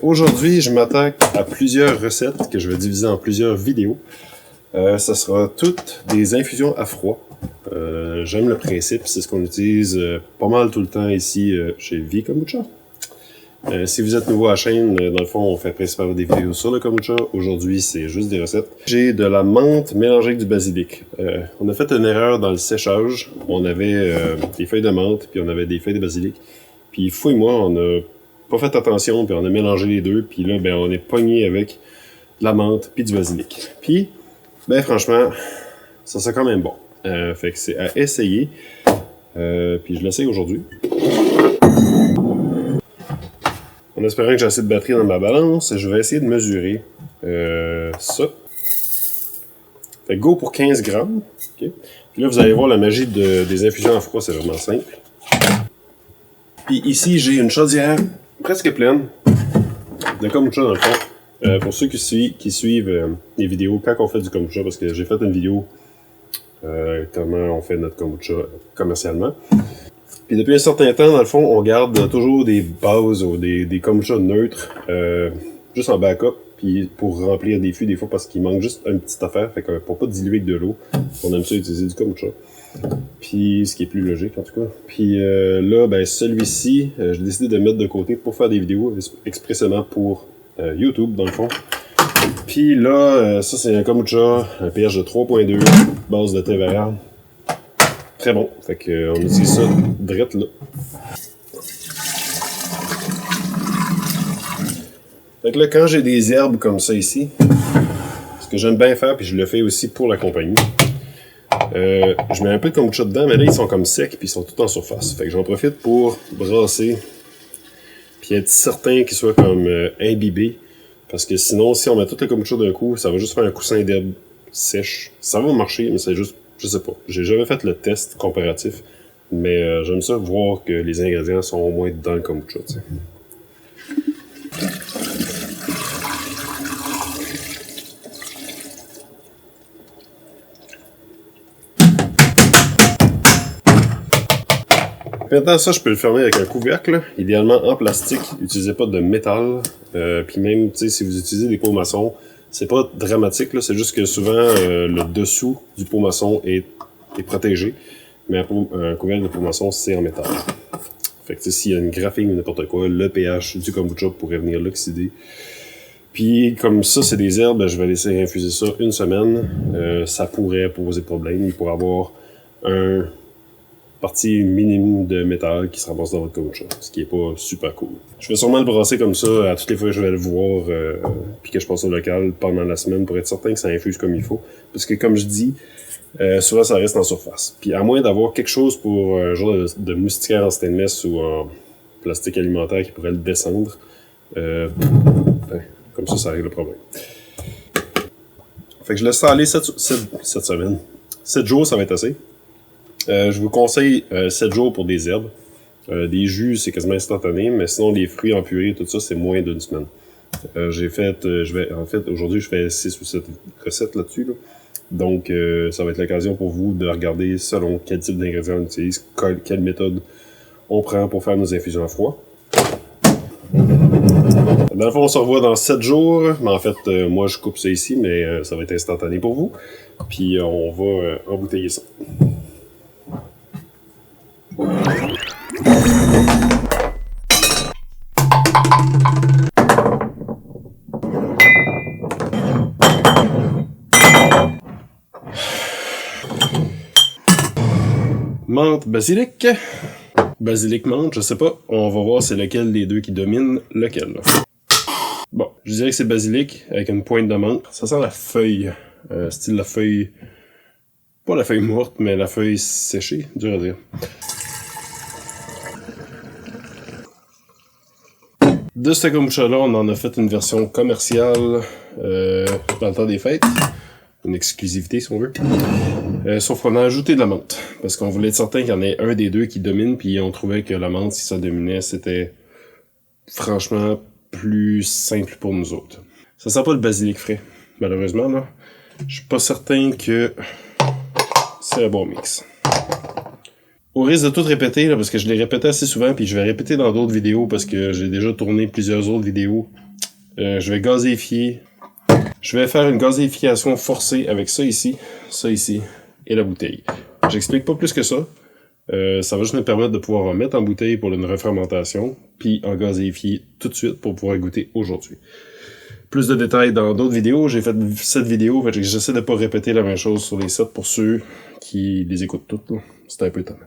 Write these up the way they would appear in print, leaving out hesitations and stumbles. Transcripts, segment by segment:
Aujourd'hui, je m'attaque à plusieurs recettes que je vais diviser en plusieurs vidéos. Ça sera toutes des infusions à froid. J'aime le principe, c'est ce qu'on utilise pas mal tout le temps ici chez V Kombucha. Si vous êtes nouveau à la chaîne, dans le fond, on fait principalement des vidéos sur le kombucha. Aujourd'hui, c'est juste des recettes. J'ai de la menthe mélangée avec du basilic. On a fait une erreur dans le séchage. On avait des feuilles de menthe, puis on avait des feuilles de basilic. Puis fouille-moi, on a pas fait attention, puis on a mélangé les deux. Puis là, ben, on est pogné avec de la menthe puis du basilic. Puis, ben franchement, ça c'est quand même bon. Fait que c'est à essayer. Puis je l'essaye aujourd'hui. En espérant que j'ai assez de batterie dans ma balance, je vais essayer de mesurer ça. Fait que go pour 15 grammes. Okay. Puis là, vous allez voir la magie des infusions à froid, c'est vraiment simple. Puis ici, j'ai une chaudière presque pleine de kombucha dans le fond. Pour ceux qui suivent les vidéos quand on fait du kombucha, parce que j'ai fait une vidéo comment on fait notre kombucha commercialement. Puis depuis un certain temps, dans le fond, on garde toujours des bases ou des kombucha neutres juste en backup, puis pour remplir des fûts des fois parce qu'il manque juste une petite affaire, fait que pour pas diluer avec de l'eau, on aime ça utiliser du kombucha. Puis ce qui est plus logique en tout cas. Puis là, ben celui-ci, j'ai décidé de mettre de côté pour faire des vidéos expressément pour YouTube dans le fond. Puis là, ça c'est un kombucha, un pH de 3.2, base de thé vert. Très bon, fait que on utilise ça direct là. Fait que là, quand j'ai des herbes comme ça ici, ce que j'aime bien faire, puis je le fais aussi pour la compagnie, je mets un peu de kombucha dedans, mais là ils sont comme secs, puis ils sont tout en surface. Fait que j'en profite pour brasser, puis être certain qu'ils soient comme imbibés, parce que sinon, si on met tout le kombucha d'un coup, ça va juste faire un coussin d'herbes sèches. Ça va marcher, mais c'est juste... Je sais pas. J'ai jamais fait le test comparatif, mais j'aime ça voir que les ingrédients sont au moins dans le kombucha, tu sais. Maintenant, ça, je peux le fermer avec un couvercle, idéalement en plastique. Utilisez pas de métal. Puis même, tu sais, si vous utilisez des pots maçons, c'est pas dramatique, là. C'est juste que souvent, le dessous du pot maçon est protégé. Mais un couvercle de pot maçon, c'est en métal. Fait que s'il y a une graphine ou n'importe quoi, le pH du kombucha pourrait venir l'oxyder. Puis comme ça, c'est des herbes, je vais laisser infuser ça une semaine. Ça pourrait poser problème. Il pourrait avoir un partie minime de métal qui se ramasse dans votre kombucha, ce qui est pas super cool. Je vais sûrement le brasser comme ça à toutes les fois que je vais le voir puis que je passe au local pendant la semaine pour être certain que ça infuse comme il faut. Parce que comme je dis, souvent ça reste en surface. Puis à moins d'avoir quelque chose pour un genre de moustiquaire en stainless ou en plastique alimentaire qui pourrait le descendre, comme ça règle le problème. Fait que je laisse ça aller cette semaine. 7 jours, ça va être assez. Je vous conseille 7 jours pour des herbes. Des jus, c'est quasiment instantané, mais sinon les fruits en purée, tout ça, c'est moins d'une semaine. Aujourd'hui, je fais 6 ou 7 recettes là-dessus. Là. Donc, ça va être l'occasion pour vous de regarder selon quel type d'ingrédients on utilise, quelle méthode on prend pour faire nos infusions à froid. Dans le fond, on se revoit dans 7 jours. Mais en fait, moi, je coupe ça ici, mais ça va être instantané pour vous. Puis, on va embouteiller ça. Menthe, basilic. Basilic, menthe, je sais pas. On va voir c'est lequel des deux qui domine lequel. Là. Bon, je dirais que c'est basilic avec une pointe de menthe. Ça sent la feuille. Style la feuille... Pas la feuille morte, mais la feuille séchée. Dur à dire. De ce kombucha-là, on en a fait une version commerciale dans le temps des fêtes. Une exclusivité, si on veut. Sauf qu'on a ajouté de la menthe. Parce qu'on voulait être certain qu'il y en ait un des deux qui domine, puis on trouvait que la menthe, si ça dominait, c'était franchement plus simple pour nous autres. Ça sent pas le basilic frais, malheureusement, là. Je suis pas certain que c'est un bon mix. Au risque de tout répéter, là, parce que je l'ai répété assez souvent, puis je vais répéter dans d'autres vidéos, parce que j'ai déjà tourné plusieurs autres vidéos. Je vais gazéifier. Je vais faire une gazéification forcée avec ça ici, et la bouteille. J'explique pas plus que ça. Ça va juste me permettre de pouvoir en mettre en bouteille pour une refermentation, puis en gazéifier tout de suite pour pouvoir goûter aujourd'hui. Plus de détails dans d'autres vidéos. J'ai fait cette vidéo, fait que j'essaie de pas répéter la même chose sur les 7 pour ceux qui les écoutent toutes. C'est un peu étonnant.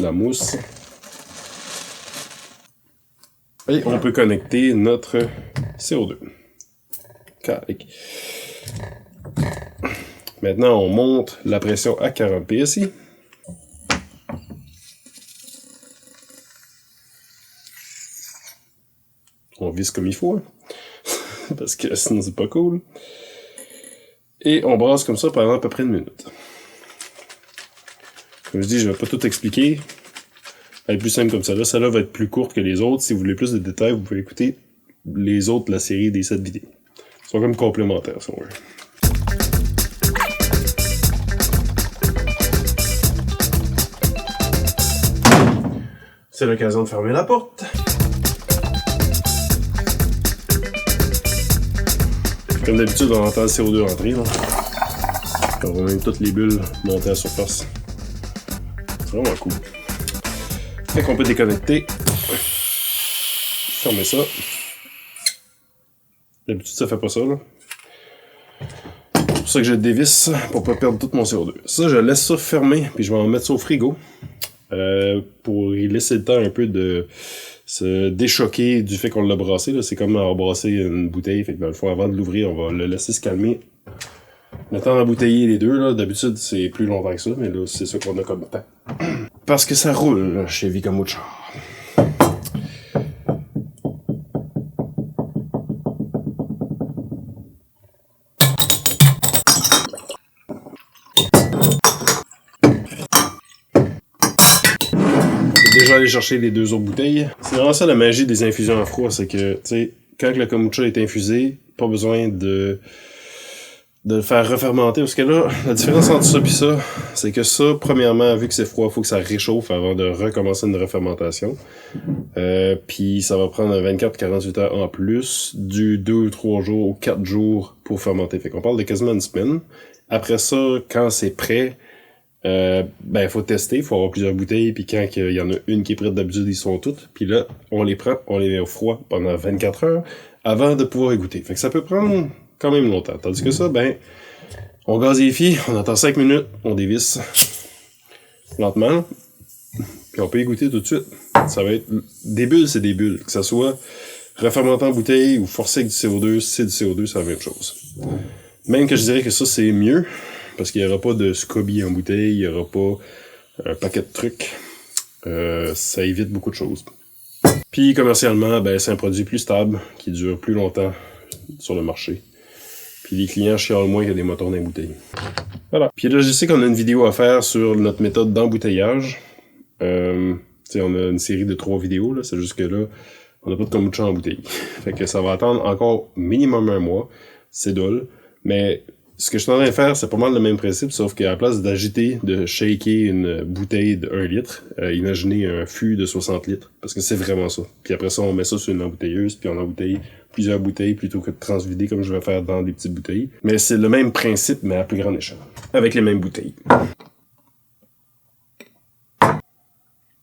La mousse. Et on peut connecter notre CO2. Calique. Maintenant, on monte la pression à 40 PSI. On visse comme il faut, hein? Parce que sinon c'est pas cool. Et on brasse comme ça pendant à peu près une minute. Comme je dis, je vais pas tout expliquer. Elle est plus simple comme ça. Là, celle-là va être plus courte que les autres. Si vous voulez plus de détails, vous pouvez écouter les autres de la série des 7 vidéos. Ils sont comme complémentaires, si on veut. C'est l'occasion de fermer la porte. Comme d'habitude, on entend le CO2 rentrer. Là. On voit même toutes les bulles monter à la surface. C'est vraiment cool. Fait qu'on peut déconnecter. Fermer ça. D'habitude, ça fait pas ça. Là. C'est pour ça que je dévisse pour pas perdre tout mon CO2. Ça, je laisse ça fermer, puis je vais en mettre ça au frigo. Pour y laisser le temps un peu de se déchoquer du fait qu'on l'a brassé. C'est comme embrasser une bouteille. Fait que dans le fond, avant de l'ouvrir, on va le laisser se calmer. Le temps d'embouteiller les deux, là, d'habitude, c'est plus longtemps que ça, mais là, c'est ça qu'on a comme temps. Parce que ça roule là, chez Vicamucha. Déjà aller chercher les 2 autres bouteilles. C'est vraiment ça la magie des infusions à froid, c'est que, tu sais, quand le kombucha est infusé, pas besoin de le faire refermenter, parce que là, la différence entre ça et ça, c'est que ça, premièrement, vu que c'est froid, il faut que ça réchauffe avant de recommencer une refermentation. Puis ça va prendre 24-48 heures en plus, du 2 ou 3 jours ou 4 jours pour fermenter. Fait qu'on parle de quasiment une semaine. Après ça, quand c'est prêt, il faut tester, il faut avoir plusieurs bouteilles, puis quand il y en a une qui est prête, d'habitude, ils sont toutes. Puis là, on les prend, on les met au froid pendant 24 heures avant de pouvoir y goûter. Fait que ça peut prendre quand même longtemps. Tandis que ça, on gazéifie, on attend 5 minutes, on dévisse lentement, puis on peut y goûter tout de suite. Ça va être... Des bulles, c'est des bulles. Que ça soit refermenté en bouteille ou forcé avec du CO2, si c'est du CO2, c'est la même chose. Même que je dirais que ça, c'est mieux, parce qu'il n'y aura pas de SCOBY en bouteille, il n'y aura pas un paquet de trucs. Ça évite beaucoup de choses. Puis commercialement, c'est un produit plus stable, qui dure plus longtemps sur le marché. Puis les clients chialent moins qu'il y a des moteurs d'embouteille. Voilà. Puis là, je sais qu'on a une vidéo à faire sur notre méthode d'embouteillage. On a une série de 3 vidéos, là. C'est juste que là, on n'a pas de kombucha en bouteille. Fait que ça va attendre encore minimum 1 mois. C'est dole. Mais ce que je suis en train de faire, c'est pas mal le même principe, sauf qu'à la place d'agiter, de shaker une bouteille de 1 litre, imaginez un fût de 60 litres, parce que c'est vraiment ça. Puis après ça, on met ça sur une embouteilleuse, puis on embouteille plusieurs bouteilles plutôt que de transvider comme je vais faire dans des petites bouteilles. Mais c'est le même principe, mais à plus grande échelle, avec les mêmes bouteilles.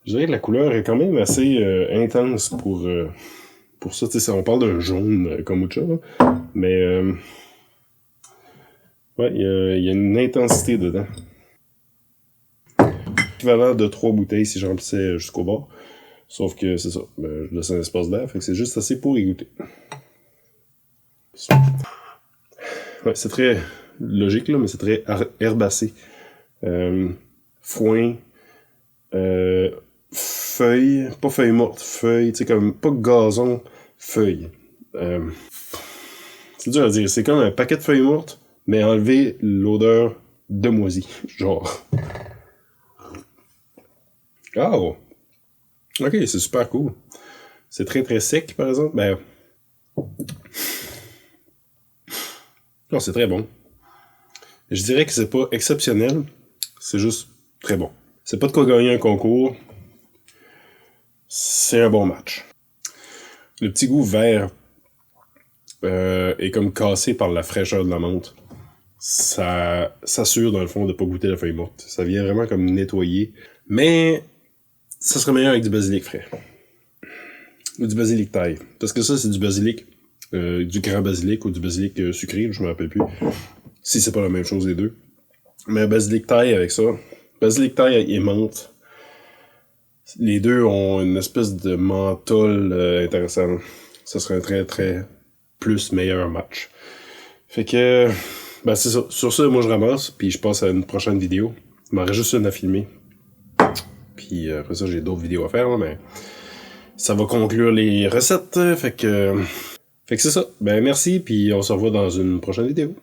Je dirais que la couleur est quand même assez intense pour ça. Tu sais, on parle d'un jaune kombucha, là, mais... ouais, il y a une intensité dedans. Équivalent de 3 bouteilles si je remplissais jusqu'au bord. Sauf que c'est ça, je laisse un espace d'air, fait que c'est juste assez pour y goûter. Ouais, c'est très logique là, mais c'est très herbacé. Foin, feuilles, pas feuilles mortes, feuilles, tu sais, comme pas gazon, feuilles. C'est dur à dire, c'est comme un paquet de feuilles mortes, mais enlever l'odeur de moisi, genre. Oh! Ok, c'est super cool. C'est très très sec, par exemple. Non, c'est très bon. Je dirais que c'est pas exceptionnel, c'est juste très bon. C'est pas de quoi gagner un concours, c'est un bon match. Le petit goût vert est comme cassé par la fraîcheur de la menthe. Ça s'assure dans le fond de pas goûter la feuille morte. Ça vient vraiment comme nettoyer. Mais ça serait meilleur avec du basilic frais. Ou du basilic thaï. Parce que ça, c'est du basilic, du grand basilic ou du basilic sucré, je me rappelle plus. Si c'est pas la même chose les deux. Mais basilic thaï avec ça. Basilic thaï et menthe. Les deux ont une espèce de menthol intéressant. Ça serait un très très plus meilleur match. Fait que ben c'est ça. Sur ça, moi je ramasse, puis je passe à une prochaine vidéo. Il m'en reste juste une à filmer. Puis après ça, j'ai d'autres vidéos à faire, là, mais ça va conclure les recettes. Fait que c'est ça. Ben merci, puis on se revoit dans une prochaine vidéo.